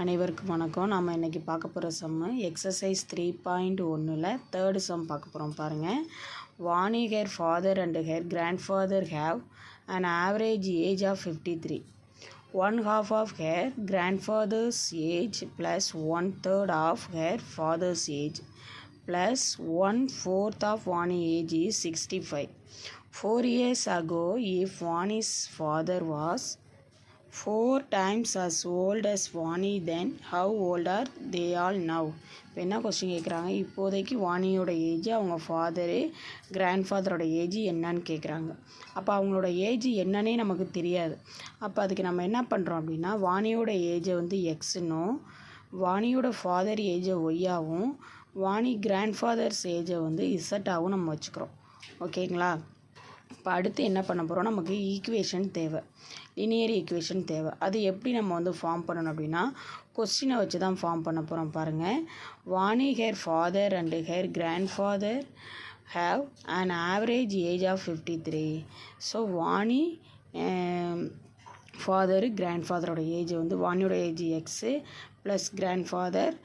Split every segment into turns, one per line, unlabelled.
அனைவருக்கும் வணக்கம். நாம் இன்றைக்கி பார்க்க போகிற சம்மு எக்ஸசைஸ் 3.1ல் தேர்டு சம் பார்க்க போகிறோம். பாருங்கள். Vani her father and her grand father have an average age of 53. 1/2 of her grandfather's age plus 1/3 of her father's age plus 1/4 of Vani's age is 65. 4 years ago, if Vani's father was 4 times as old as Vani, then how old are they all now? இப்போ என்ன question கேட்குறாங்க, இப்போதைக்கு வாணியோட age, அவங்க father கிராண்ட் ஃபாதரோட age என்னன்னு கேட்குறாங்க. அப்போ அவங்களோட ஏஜ் என்னன்னே நமக்கு தெரியாது. அப்போ அதுக்கு நம்ம என்ன பண்ணுறோம் அப்படின்னா, வாணியோட ஏஜை வந்து எக்ஸுன்னும், வாணியோட ஃபாதர் ஏஜை ஒய்யாவும், வாணி கிராண்ட் ஃபாதர்ஸ் ஏஜை வந்து இசட்டாகவும் நம்ம வச்சுக்கிறோம். ஓகேங்களா? இப்போ அடுத்து என்ன பண்ண போகிறோம், நமக்கு ஈக்குவேஷன் தேவை, லினியர் ஈக்குவேஷன் தேவை. அது எப்படி நம்ம வந்து ஃபார்ம் பண்ணணும் அப்படின்னா, கொஸ்டினை வச்சு தான் ஃபார்ம் பண்ண போகிறோம். பாருங்கள். Vani her father and her grand father have an average age of 53. So Vani father கிராண்ட் ஃபாதரோட ஏஜ் வந்து, வாணியோட age X plus grandfather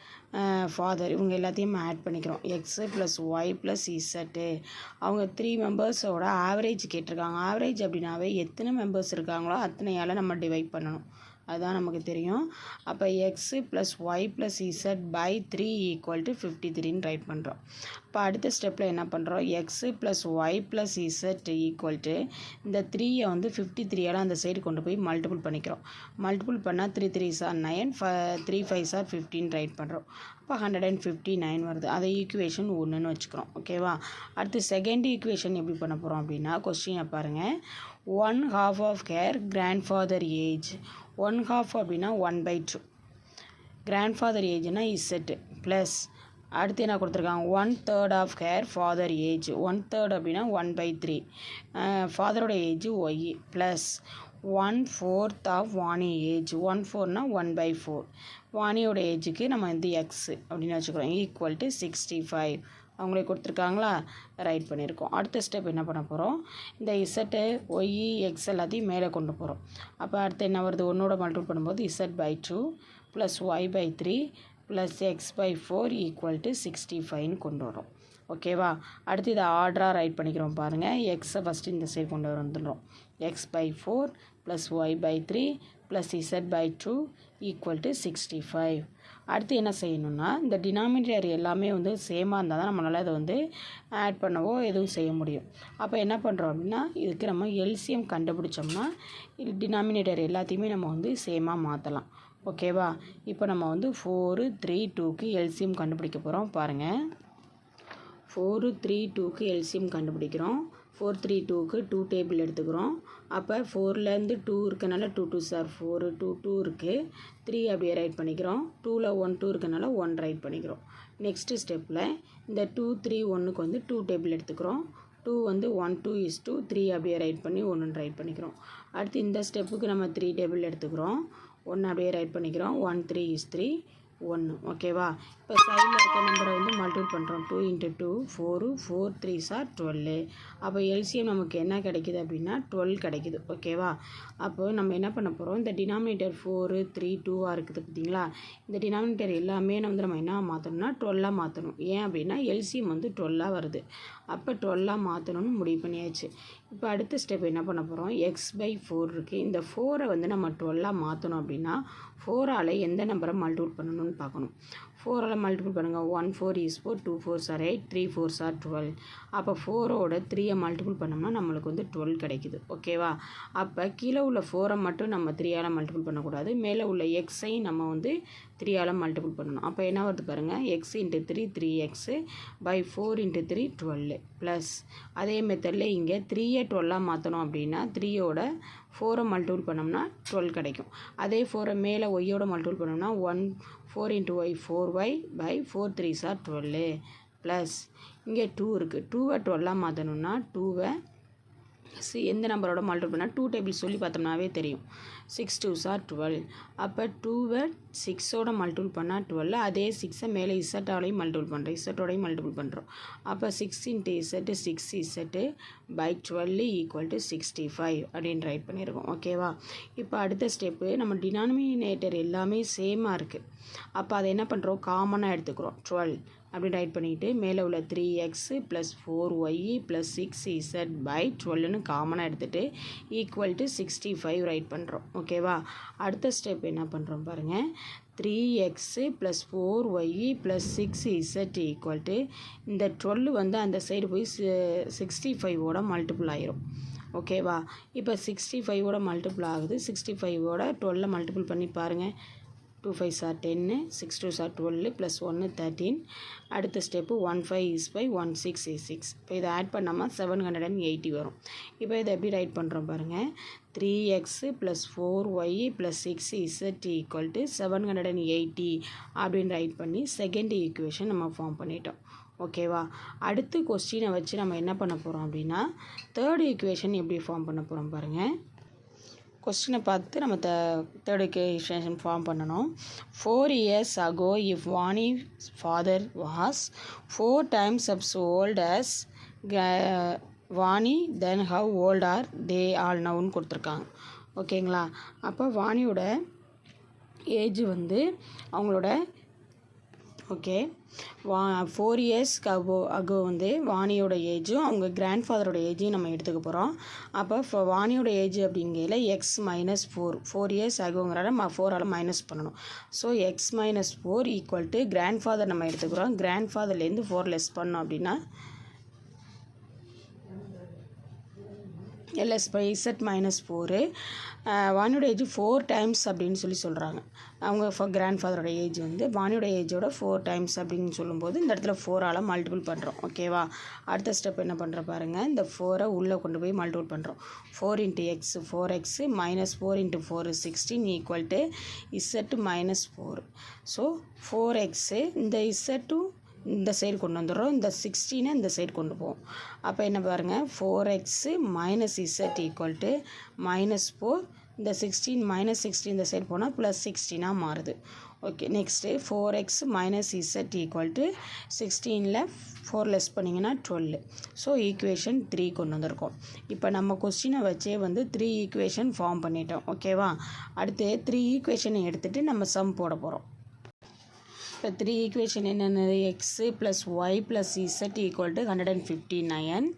father இவங்க எல்லாத்தையும் ஆட் பண்ணிக்கிறோம். X plus Y plus Z. அவங்க 3 மெம்பர்ஸோட ஆவரேஜ் கேட்டிருக்காங்க. ஆவரேஜ் அப்படின்னாவே எத்தனை மெம்பர்ஸ் இருக்காங்களோ அத்தனையால் நம்ம டிவைட் பண்ணணும். அதுதான் நமக்கு தெரியும். அப்போ X plus Y plus Z by 3 equal to 53ன்னு ரைட் பண்ணுறோம். இப்போ அடுத்த ஸ்டெப்பில் என்ன பண்ணுறோம், X plus Y plus Z equal to இந்த 3யை வந்து 53ஆல் அந்த சைடு கொண்டு போய் மல்டிபிள் பண்ணிக்கிறோம். மல்டிபிள் பண்ணால் 3 3s are 9, 3 5s are 15 right பண்ணுறோம். அப்போ 159 வருது. அதை ஈக்குவேஷன் 1ன்னு வச்சுக்கிறோம். ஓகேவா? அடுத்து செகண்ட் ஈக்குவேஷன் எப்படி பண்ண போகிறோம் அப்படின்னா, கொஸ்டினை பாருங்கள். 1/2 of her grandfather age. 1/2 அப்படின்னா 1/2. கிராண்ட்ஃபாதர் ஏஜ்னா இசட்டு ப்ளஸ் அடுத்து என்ன கொடுத்துருக்காங்க, 1/3 of her father age. 1/3 அப்படின்னா 1/3. ஃபாதரோட age Y plus 1/4 of Vani age. 1/4னா 1/4. வாணியோட ஏஜுக்கு நம்ம வந்து எக்ஸ் அப்படின்னு வச்சுக்கிறோம். Equal to 65. அவங்களே கொடுத்துருக்காங்களா, ரைட் பண்ணியிருக்கோம். அடுத்த ஸ்டெப் என்ன பண்ண போகிறோம், இந்த இசட்டு ஒய் எக்ஸ் எல்லாத்தையும் மேலே கொண்டு போகிறோம். அப்போ அடுத்து என்ன வருது, 1ஓட மல்டிபிள் பண்ணும்போது z/2 plus y/3 plus x/4 equal to 65ன்னு கொண்டு வரோம். ஓகேவா? அடுத்து இதை ஆர்டராக ரைட் பண்ணிக்கிறோம். பாருங்கள். எக்ஸை ஃபஸ்ட்டு இந்த சைடு கொண்டு வந்துடுறோம். x/4 plus y/3 plus z/2 equal to 65. அடுத்து என்ன செய்யணும்னா, இந்த டினாமினேட்டர் எல்லாமே வந்து சேமாக இருந்தால் தான் நம்மளால் அதை வந்து ஆட் பண்ணவோ எதுவும் செய்ய முடியும். அப்போ என்ன பண்ணுறோம் அப்படின்னா, இதுக்கு நம்ம எல்சிஎம் கண்டுபிடிச்சோம்னா டினாமினேட்டர் எல்லாத்தையுமே நம்ம வந்து சேமாக மாற்றலாம். ஓகேவா? இப்போ நம்ம வந்து 4 3 2க்கு எல்சிஎம் கண்டுபிடிக்க போகிறோம். பாருங்கள். 4 3 2க்கு எல்சிஎம் கண்டுபிடிக்கிறோம். 4 3 2க்கு 2 டேபிள் எடுத்துக்கிறோம். அப்போ 4லேருந்து 2 இருக்கனால 2 2s are 4, 2 2 இருக்குது. 3 அப்படியே ரைட் பண்ணிக்கிறோம். 2ல் 1 2 இருக்கனால 1 ரைட் பண்ணிக்கிறோம். நெக்ஸ்ட்டு ஸ்டெப்பில் இந்த 2 3 1க்கு வந்து 2 டேபிள் எடுத்துக்கிறோம். 2 வந்து 1 2 is 2, 3 அப்படியே ரைட் பண்ணி 1 ரைட் பண்ணிக்கிறோம். அடுத்து இந்த ஸ்டெப்புக்கு நம்ம 3 டேபிள் எடுத்துக்கிறோம். 1 அப்படியே ரைட் பண்ணிக்கிறோம். 1 3 is 3 1. ஓகேவா? இப்போ சைடில் இருக்க நம்பரை வந்து மல்டிபிள் பண்ணுறோம். 2 × 2 4, 4 3s are 12. அப்போ எல்சிஎம் நமக்கு என்ன கிடைக்கிது அப்படின்னா 12 கிடைக்கிது. ஓகேவா? அப்போ நம்ம என்ன பண்ண போகிறோம், இந்த டினாமினேட்டர் 4 3 2ஆக இருக்குது பார்த்தீங்களா, இந்த டினாமினேட்டர் எல்லாமே வந்து நம்ம என்ன மாற்றணும்னா 12ஆக மாற்றணும். ஏன் அப்படின்னா எல்சிஎம் வந்து 12ஆக வருது. அப்போ 12ஆக மாற்றணும்னு முடிவு பண்ணியாச்சு. இப்போ அடுத்த ஸ்டெப் என்ன பண்ண போகிறோம், x/4 இருக்குது. இந்த 4ஐ வந்து நம்ம 12ஆக மாற்றணும் அப்படின்னா 4ஆல் எந்த நம்பரை மல்டிபிள் பண்ணணும்னு பார்க்கணும். 4ஆல் மல்டிபிள் பண்ணுங்கள். 1 4 is 4, 2 4s are 8, 3 4s are 12. அப்போ 4ஓட 3ஐ மல்டிபிள் பண்ணோம்னா நம்மளுக்கு வந்து 12 கிடைக்குது. ஓகேவா? அப்போ கீழே உள்ள 4ஐ மட்டும் நம்ம 3ஆல் மல்டிபிள் பண்ணக்கூடாது, மேலே உள்ள எக்ஸையும் நம்ம வந்து 3ஆல் மல்டிபிள் பண்ணணும். அப்போ என்ன வருது பாருங்கள், x × 3 3x by 4 × 3 12 ப்ளஸ் அதே மெத்தடில் இங்கே 3ஐ 12ஆக மாற்றணும் அப்படின்னா 3யோட 4ஐ மல்டிபிள் பண்ணோம்னா 12 கிடைக்கும். அதே 4ஐ மேலே ஒய்யோட மல்டிபிள் பண்ணோம்னா 1 4 × y 4y by 4 3s are 12 plus இங்கே 2 இருக்குது. 2ஐ 12ஆக மாற்றணும்னா 2ஐ எந்த நம்பரோட மல்டிபிள் பண்ணால் 2 டேபிள் சொல்லி பார்த்தோம்னாவே தெரியும். 6 2s are 12. அப்போ 2வை 6ஓட மல்டிபிள் பண்ணால் 12. அதே 6ஐ மேலே இசட்டாலையும் மல்டிபிள் பண்ணுறோம், இசட்டோடையும் மல்டிபிள் பண்ணுறோம். அப்போ 6 × z 6 z by 12 equal to 65 அப்படின்னு ரைட் பண்ணியிருக்கோம். ஓகேவா? இப்போ அடுத்த ஸ்டெப்பு, நம்ம டினாமினேட்டர் எல்லாமே சேமாக இருக்குது. அப்போ அதை என்ன பண்ணுறோம், காமனாக எடுத்துக்கிறோம். 12 அப்படி ரைட் பண்ணிவிட்டு மேலே உள்ள 3x + 4y + 6z பை 12ன்னு காமனாக எடுத்துகிட்டு ஈக்குவல் டு 65 ரைட் பண்ணுறோம். ஓகேவா? அடுத்த ஸ்டெப் என்ன பண்ணுறோம் பாருங்கள். 3x + 4y + 6z equal to இந்த 12 வந்து அந்த சைடு போய் 65ஓட மல்டிபிள் ஆயிரும். ஓகேவா? இப்போ 65ஓட மல்டிபிள் ஆகுது. 65ஓட 12 மல்டிபிள் பண்ணி பாருங்கள். 2 5s are 10, 6 2s are 12 + 1 13. அடுத்த ஸ்டெப்பு 1 5 is 5, 1 6 is 6. இப்போ இதை ஆட் பண்ணாமல் 780 வரும். இப்போ இதை எப்படி ரைட் பண்ணுறோம் பாருங்கள். 3x + 4y + 6z equal to 780 அப்படின்னு ரைட் பண்ணி செகண்ட் ஈக்குவேஷன் நம்ம ஃபார்ம் பண்ணிட்டோம். ஓகேவா? அடுத்து கொஸ்டினை வச்சு நம்ம என்ன பண்ண போகிறோம் அப்படின்னா தேர்ட் ஈக்குவேஷன் எப்படி ஃபார்ம் பண்ண போகிறோம் பாருங்கள். கொஸ்டினை பார்த்து நம்ம தேர்ட் ஈக்குவேஷன் ஃபார்ம் பண்ணணும். 4 years ago, if Vani's father was 4 times as old as Vani, then how old are they all nowன்னு கொடுத்துருக்காங்க. ஓகேங்களா? அப்போ வாணியோட ஏஜ் வந்து அவங்களோட 4 years ago வந்து வாணியோட ஏஜும் அவங்க கிராண்ட் ஃபாதரோட ஏஜையும் நம்ம எடுத்துக்க போகிறோம். அப்போ வாணியோட ஏஜ் அப்படிங்கையில் x - 4 years ஆகுங்கிறத 4ஆல் மைனஸ் பண்ணணும். So x - 4 equal to grand father நம்ம எடுத்துக்கிறோம். கிராண்ட் ஃபாதர்லேருந்து 4 லெஸ் பண்ணோம் அப்படின்னா LS by Z - 4. வாணியோட age 4 times அப்படின்னு சொல்கிறாங்க. அவங்க கிராண்ட் ஃபாதரோட ஏஜ் வந்து வாணியோட ஏஜோட 4 times அப்படின்னு சொல்லும்போது இந்த இடத்துல 4ஆல் மல்டிபிள் பண்ணுறோம். ஓகேவா? அடுத்த ஸ்டெப் என்ன பண்ணுற பாருங்கள். இந்த 4ஐ உள்ளே கொண்டு போய் மல்டிபிள் பண்ணுறோம். 4 × x 4x - 4 × 4 16 equal to Z - 4. So 4x இந்த Z இந்த சைடு கொண்டு வந்துடுறோம். இந்த 16 இந்த சைடு கொண்டு போவோம். அப்போ என்ன பாருங்கள். 4x - Z equal to -4. இந்த 16 - 16 இந்த சைடு போனால் +16 மாறுது. Okay, next 4x - Z equal to 16ல் 4 லெஸ் பண்ணிங்கன்னா 12. ஸோ ஈக்குவேஷன் 3 கொண்டு வந்திருக்கோம். இப்போ நம்ம கொஸ்டினை வச்சே வந்து 3 ஈக்குவேஷன் ஃபார்ம் பண்ணிட்டோம். ஓகேவா? அடுத்து 3 ஈக்குவேஷனை எடுத்துகிட்டு நம்ம சம் போட போகிறோம். இப்போ 3 ஈக்குவேஷன் என்னென்னது, x + y + z equal to 159.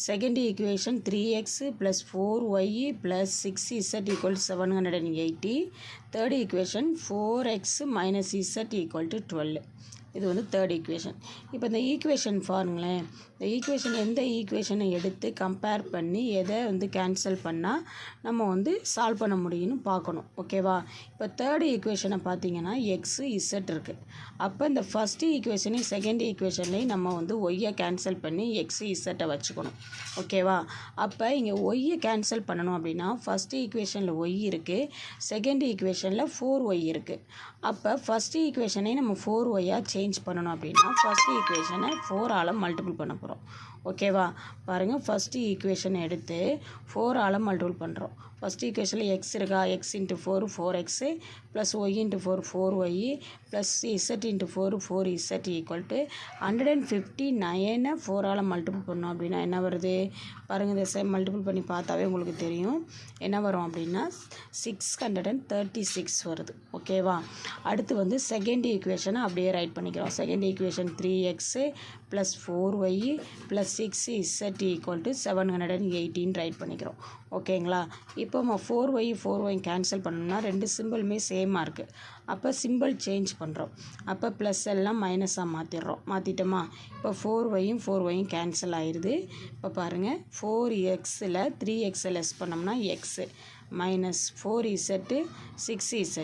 Second equation 3x + 4y + 6z equal to 780. Third equation 4x - z equal to 12. இது வந்து தேர்ட் ஈக்குவேஷன். இப்போ இந்த ஈக்குவேஷன் பாருங்களேன். இந்த ஈக்குவேஷன் எந்த ஈக்குவேஷனை எடுத்து கம்பேர் பண்ணி எதை வந்து கேன்சல் பண்ணால் நம்ம வந்து சால்வ் பண்ண முடியும்னு பார்க்கணும். ஓகேவா? இப்போ தேர்ட் ஈக்குவேஷனை பார்த்தீங்கன்னா x z இருக்குது. அப்போ இந்த ஃபஸ்ட்டு ஈக்குவேஷனையும் செகண்ட் ஈக்குவேஷன்லேயும் நம்ம வந்து ஒய்யை கேன்சல் பண்ணி x z வச்சுக்கணும். ஓகேவா? அப்போ இங்கே ஒய்யை கேன்சல் பண்ணணும் அப்படின்னா ஃபஸ்ட்டு ஈக்குவேஷனில் ஒய் இருக்குது, செகண்ட் ஈக்குவேஷனில் 4y இருக்குது. அப்போ ஃபஸ்ட்டு ஈக்குவேஷனை நம்ம 4yஆ சேஞ்ச் பண்ணணும் அப்படின்னா ஃபஸ்ட்டு ஈக்குவேஷனை 4ஆல் மல்டிபிள் பண்ண போகிறோம். ஓகேவா? பாருங்கள், ஃபஸ்ட்டு ஈக்குவேஷனை எடுத்து 4ஆல் மல்டிபிள் பண்ணுறோம். ஃபஸ்ட் ஈக்குவேஷனில் x இருக்கா, x × 4 4x + y × 4 4y + z × 4 4z equal to 159 4ஆல் மல்டிபிள் பண்ணோம் அப்படின்னா என்ன வருது பாருங்கள். இந்த மல்டிபிள் பண்ணி பார்த்தாவே உங்களுக்கு தெரியும் என்ன வரும் அப்படின்னா 636 வருது. ஓகேவா? அடுத்து வந்து செகண்ட் ஈக்குவேஷனை அப்படியே ரைட் பண்ணிக்கிறோம். Second equation 3x + 4y + 6z equal to 718 right பண்ணிக்கிறோம். ஓகேங்களா? இப்போ நம்ம 4y கேன்சல் பண்ணோம்னா ரெண்டு சிம்பிளுமே சேமாக இருக்குது. அப்போ சிம்பிள் சேஞ்ச் பண்ணுறோம். அப்போ ப்ளஸ் எல்லாம் மைனஸாக மாற்றிட்டோமா? இப்போ 4y கேன்சல் ஆயிடுது. இப்போ பாருங்கள், 4xல் 3x லெஸ் பண்ணோம்னா x -4z 6z.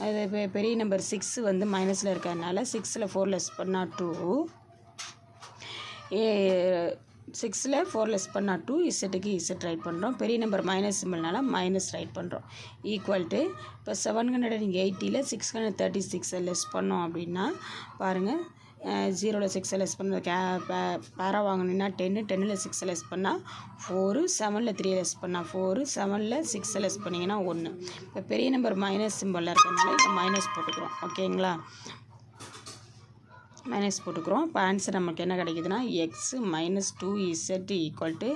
அது பெரிய நம்பர் 6 வந்து மைனஸில் இருக்கிறதுனால 6ல் 4 லெஸ் பண்ணால் 2, 6ல் 4 லெஸ் பண்ணால் 2, இசட்டுக்கு இசட் ரைட் பண்ணுறோம். பெரிய நம்பர் மைனஸ் சிம்பிள்னால மைனஸ் ரைட் பண்ணுறோம். ஈக்குவல் டு இப்போ 780ல் 636 லெஸ் பண்ணோம் அப்படின்னா பாருங்கள் 0ல் 6 லெஸ் பண்ண பேரா வாங்கணுன்னா 10, 10ல் 6 லெஸ் பண்ணால் 4, 7ல் 3 லெஸ் பண்ணால் 4, 7ல் 6 லெஸ் பண்ணிங்கன்னா 1. இப்போ பெரிய நம்பர் மைனஸ் சிம்பிளில் இருக்கிறதுனால இப்போ மைனஸ் போட்டுக்கிறோம். ஓகேங்களா, மைனஸ் போட்டுக்கிறோம். இப்போ ஆன்சர் நமக்கு என்ன கிடைக்குதுன்னா X minus 2z equal to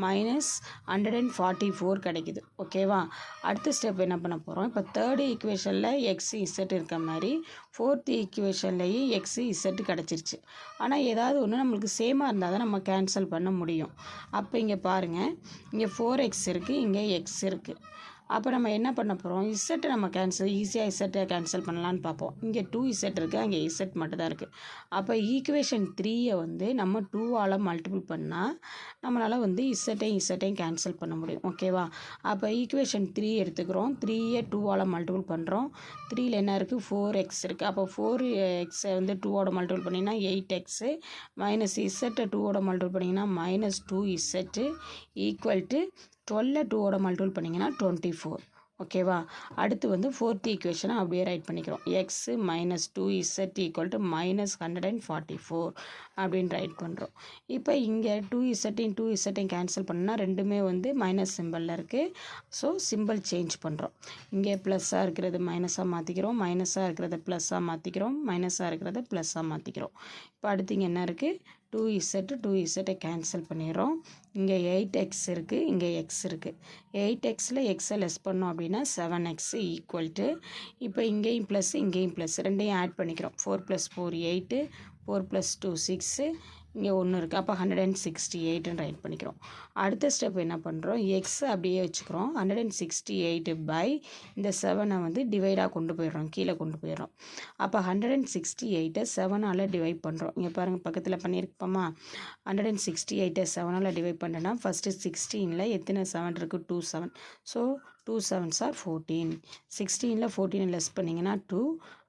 minus 144 கிடைக்குது. ஓகேவா, அடுத்த ஸ்டெப் என்ன பண்ண போகிறோம், இப்போ தேர்டு ஈக்குவேஷனில் எக்ஸ் இசட் இருக்க மாதிரி ஃபோர்த்து ஈக்குவேஷன்லேயும் எக்ஸ் இசட் கிடச்சிருச்சு. ஆனால் ஏதாவது ஒன்று நம்மளுக்கு சேமாக இருந்தால் தான் நம்ம கேன்சல் பண்ண முடியும். அப்போ இங்கே பாருங்கள், இங்கே 4x இருக்குது, இங்கே எக்ஸ் இருக்குது. அப்போ நம்ம என்ன பண்ண போகிறோம், இசட்டை நம்ம ஈஸியாக இசட்டை கேன்சல் பண்ணலான்னு பார்ப்போம். இங்கே 2z இருக்குது, அங்கே இசட் மட்டும் தான் இருக்குது. அப்போ ஈக்குவேஷன் 3யை வந்து நம்ம 2ஆல் மல்டிபிள் பண்ணால் நம்மளால் வந்து இசட்டையும் கேன்சல் பண்ண முடியும். ஓகேவா, அப்போ ஈக்குவேஷன் 3 எடுத்துக்கிறோம். 3யை 2ஆல் மல்டிபிள் பண்ணுறோம். 3ல் என்ன இருக்குது, 4x இருக்குது. அப்போ 4xை வந்து 2ஓட மல்டிபிள் பண்ணிங்கன்னா 8x மைனஸ் இசட்டை 2ஓட மல்டிபிள் பண்ணிங்கன்னா மைனஸ் 2z ஈக்குவல் டு 12 2ஓட மல்டிபிள் பண்ணிங்கன்னா 24. ஓகேவா, அடுத்து வந்து ஃபோர்த் ஈக்குவேஷனை அப்படியே ரைட் பண்ணிக்கிறோம். X minus 2z equal to minus 144 அப்படின்னு ரைட் பண்ணுறோம். இப்போ இங்கே 2z கேன்சல் பண்ணால் ரெண்டுமே வந்து மைனஸ் சிம்பிளில் இருக்குது. ஸோ சிம்பிள் சேஞ்ச் பண்ணுறோம். இங்கே ப்ளஸ்ஸாக இருக்கிறது மைனஸாக மாற்றிக்கிறோம், மைனஸாக இருக்கிறத ப்ளஸ்ஸாக மாற்றிக்கிறோம், மைனஸாக இருக்கிறத ப்ளஸ்ஸாக மாற்றிக்கிறோம். இப்போ அடுத்து இங்கே என்ன இருக்குது, 2z கேன்சல் பண்ணிடுறோம். இங்கே 8x இருக்குது, இங்கே x இருக்குது. 8xல் எக்ஸை லெஸ் பண்ணோம் அப்படின்னா 7x ஈக்குவல் டு, இப்போ இங்கேயும் ப்ளஸ் இங்கேயும் ப்ளஸ் ரெண்டையும் ஆட் பண்ணிக்கிறோம். 4 + 4 8, 4 + 2 6, இங்கே 1 இருக்குது. அப்போ 168ன்னு ரைட் பண்ணிக்கிறோம். அடுத்த ஸ்டெப் என்ன பண்ணுறோம், எக்ஸ் அப்படியே வச்சுக்கிறோம். 168 பை இந்த 7ஐ வந்து டிவைடாக கொண்டு போயிடுறோம், கீழே கொண்டு போயிடுறோம். அப்போ 168ஐ 7ஆல் டிவைட் பண்ணுறோம். இங்கே பாருங்கள், பக்கத்தில் பண்ணியிருப்போமா, 168ஐ 7ஆல் டிவைட் பண்ணேன்னா ஃபஸ்ட்டு 16ல் எத்தனை 7 இருக்குது, 2 7. So 2 7s are 14. 16ல் 14 லெஸ் பண்ணிங்கன்னா 2.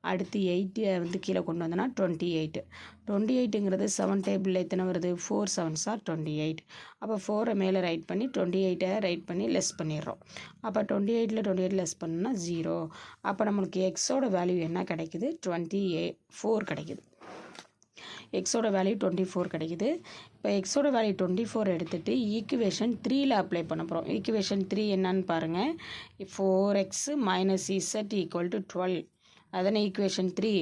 அடுத்து 8 வந்து கீழே கொண்டு வந்தோன்னா 28. 28ங்கிறது 7 டேபிளில் எத்தனை வருது, 4 7s are 28. அப்போ 4ஐ மேலே ரைட் பண்ணி 28ஐ ரைட் பண்ணி லெஸ் பண்ணிடுறோம். அப்போ 28ல் 28 லெஸ் பண்ணோன்னா 0. அப்போ நம்மளுக்கு எக்ஸோட வேல்யூ என்ன கிடைக்குது, 24 கிடைக்குது. எக்ஸோட வேல்யூ 24 கிடைக்குது. இப்போ எக்ஸோட வேல்யூ 24 எடுத்துகிட்டு ஈக்குவேஷன் 3ல் அப்ளை பண்ண போகிறோம். ஈக்குவேஷன் 3 என்னன்னு பாருங்கள், 4x minus z equal to 12. அதானே ஈக்குவேஷன் 3.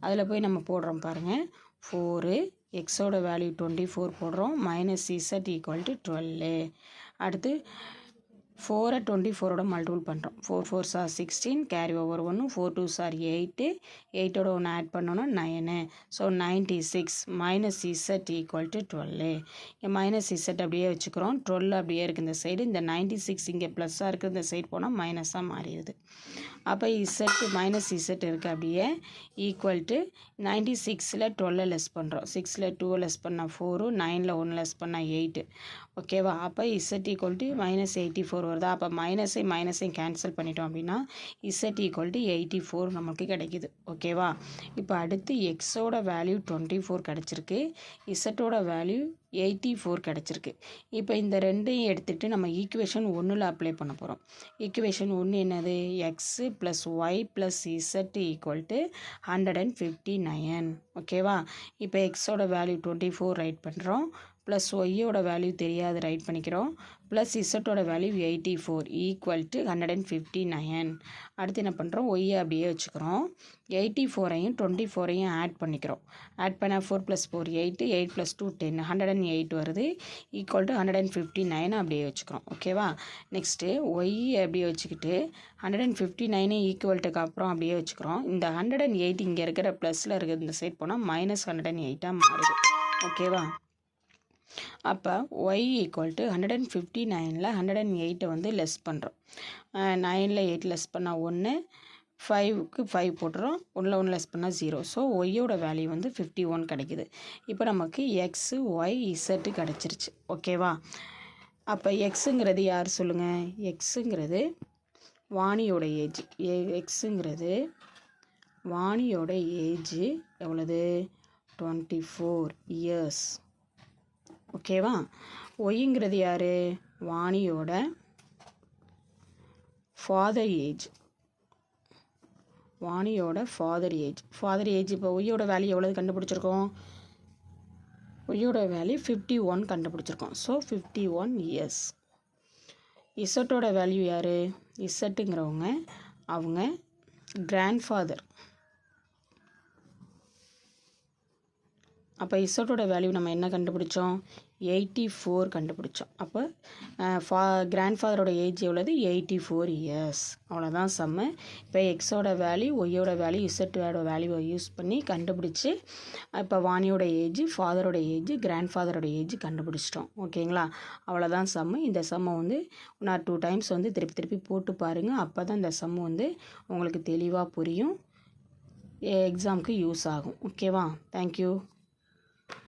அதில் போய் நம்ம போடுறோம் பாருங்கள், 4 எக்ஸோட வேல்யூ 24 போடுறோம், மைனஸ் z ஈக்குவல் டு 12. அடுத்து 4ஐ 24ஓட மல்டிபிள் பண்ணுறோம். 4 4s are 16, carry over 1, 4 2s are 8, 8ஓட 1 ஆட் பண்ணோன்னா 9. So 96 minus z equal to 12. இங்கே மைனஸ் z அப்படியே வச்சுக்கிறோம். 12 அப்படியே இருக்குது இந்த சைடு. இந்த 96 இங்கே ப்ளஸ்ஸாக இருக்குது, இந்த சைடு போனால் மைனஸாக மாறிடுது. அப்போ z மைனஸ் z இருக்குது அப்படியே ஈக்குவல் டு 96ல் 12 லெஸ் பண்ணுறோம். 6ல் 2 லெஸ் பண்ணால் 4, 9ல் 1 லெஸ் பண்ணால் 8. ஓகேவா, அப்போ z ஈக்குவல் டு மைனஸ் 84 வருதா. அப்போ மைனஸையும் கேன்சல் பண்ணிட்டோம் அப்படின்னா z ஈக்குவல் டு 84 நமக்கு கிடைக்கிது. ஓகேவா, இப்போ அடுத்து எக்ஸோட வேல்யூ 24 கிடச்சிருக்கு, இசட்டோட வேல்யூ 84 கிடச்சிருக்கு. இப்போ இந்த ரெண்டையும் எடுத்துகிட்டு நம்ம ஈக்குவேஷன் 1ல் அப்ளை பண்ண போகிறோம். ஈக்குவேஷன் 1 என்னது, x plus Y plus Z equal to 159. ஓகேவா, இப்போ எக்ஸோட வேல்யூ 24 ரைட் பண்ணுறோம், ப்ளஸ் ஒய்யோட வேல்யூ தெரியாது ரைட் பண்ணிக்கிறோம், ப்ளஸ் இசட்டோட வேல்யூ 84 ஈக்குவல் டு 159. அடுத்து என்ன பண்ணுறோம், ஒய்யை அப்படியே வச்சுக்கிறோம். 84ஐயும் 24ஐயும் ஆட் பண்ணிக்கிறோம். ஆட் பண்ணால் 4 + 4 8, 8 + 2 10, 108 வருது ஈக்குவல் டு 159 அப்படியே வச்சுக்கிறோம். ஓகேவா, நெக்ஸ்ட்டு ஒய் அப்படியே வச்சுக்கிட்டு 159 ஈக்குவல்ட்டுக்கு அப்புறம் அப்படியே வச்சுக்கிறோம். இந்த 108 இங்கே இருக்கிற ப்ளஸில் இருக்கிற இந்த சைட் போனால் மைனஸ் 108ஆக மாறுது. ஓகேவா, அப்போ ஒய் ஈக்குவல் டு 159ல் 108 வந்து லெஸ் பண்ணுறோம். 9ல் 8 லெஸ் பண்ணால் 1, 5க்கு 5 போட்டுறோம், 1ல் 1 லெஸ் பண்ணால் 0. ஸோ ஒய்யோட வேல்யூ வந்து 51 கிடைக்குது. இப்போ நமக்கு எக்ஸு ஒய் இசட்டு கிடச்சிருச்சு. ஓகேவா, அப்போ எக்ஸுங்கிறது யார் சொல்லுங்கள், எக்ஸுங்கிறது வாணியோட ஏஜ். எக்ஸுங்கிறது வாணியோட ஏஜ் எவ்வளவு, 24 இயர்ஸ். ஓகேவா, ஒய்ங்கிறது யார், வாணியோட ஃபாதர் ஏஜ். வாணியோட ஃபாதர் ஏஜ் இப்போ ஒய்யோட வேல்யூ எவ்வளோ கண்டுபிடிச்சிருக்கோம்? ஒய்யோட வேல்யூ 51 கண்டுபிடிச்சிருக்கோம். So 51 years. இசட்டோட வேல்யூ யார்? இசட்டுங்கிறவங்க அவங்க கிராண்ட்ஃபாதர். அப்போ இசட்டோட வேல்யூ நம்ம என்ன கண்டுபிடிச்சோம்? 84 கண்டுபிடிச்சோம். அப்போ கிராண்ட்ஃபாதரோட ஏஜ் எவ்வளவு? 84 இயர்ஸ். அவ்வளோதான் சம்மு. இப்போ எக்ஸோட வேல்யூ, ஒய்யோட வேல்யூ, இசட்டோட வேல்யூவை யூஸ் பண்ணி கண்டுபிடிச்சி இப்போ வாணியோட ஏஜ், ஃபாதரோட ஏஜ், கிராண்ட்ஃபாதரோட ஏஜ் கண்டுபிடிச்சிட்டோம். ஓகேங்களா? அவ்வளோதான் சம்மு. இந்த சம்மை வந்து நான் 2 டைம்ஸ் வந்து திருப்பி போட்டு பாருங்கள். அப்போ தான் இந்த சம்மு வந்து உங்களுக்கு தெளிவாக புரியும், எக்ஸாமுக்கு யூஸ் ஆகும். ஓகேவா? தேங்க்யூ.